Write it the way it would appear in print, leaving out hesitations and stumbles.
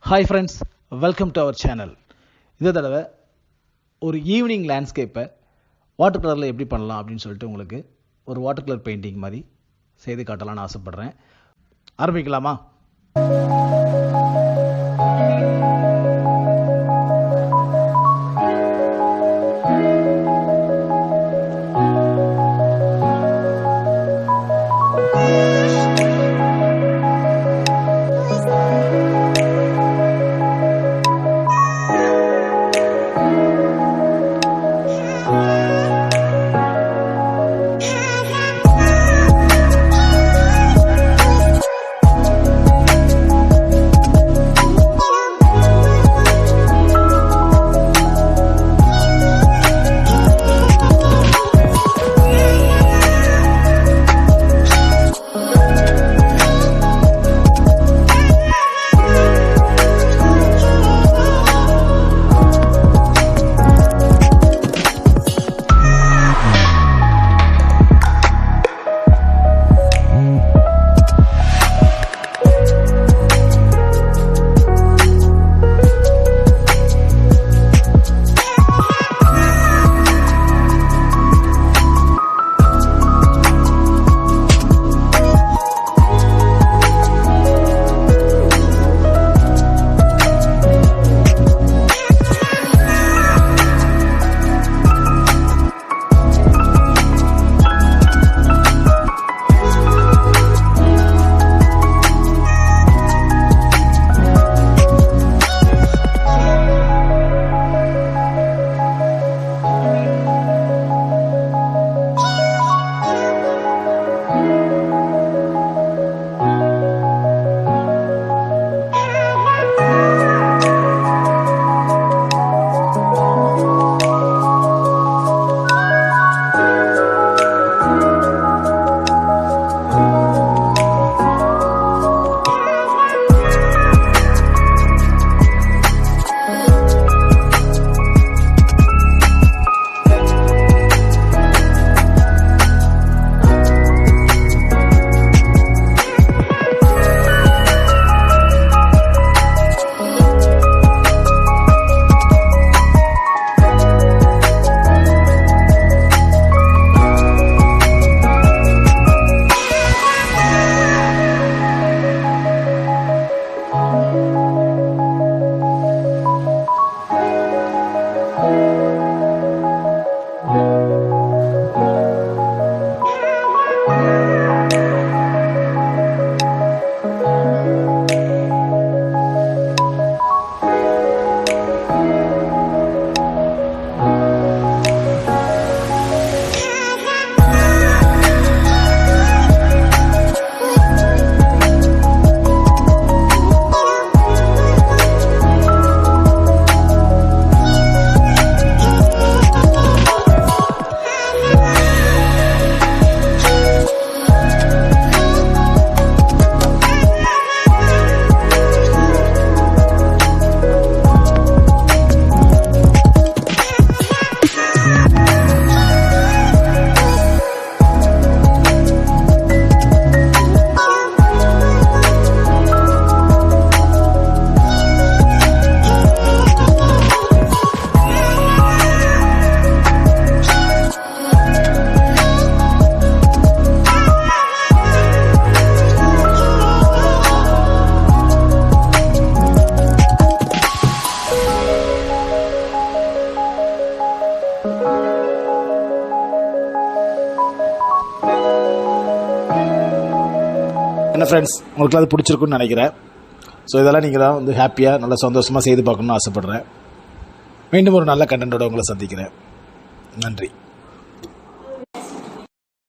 Hi friends, welcome to our channel. இந்த தடவை ஒரு ஈவினிங் லேண்ட்ஸ்கேப்பை வாட்டர் கலரில் எப்படி பண்ணலாம் அப்படின்னு சொல்லிட்டு உங்களுக்கு ஒரு வாட்டர் கலர் பெயிண்டிங் மாதிரி செய்து காட்டலான்னு ஆசைப்பட்றேன். ஆரம்பிக்கலாமா? என்ன ஃப்ரெண்ட்ஸ், உங்களுக்கு அது பிடிச்சிருக்குன்னு நினைக்கிறேன். ஸோ இதெல்லாம் நீங்கள் தான் வந்து ஹாப்பியாக நல்லா சந்தோஷமாக செய்து பார்க்கணுன்னு ஆசைப்பட்றேன். மீண்டும் ஒரு நல்ல கண்டென்ட்டோட உங்களை சந்திக்கிறேன். நன்றி.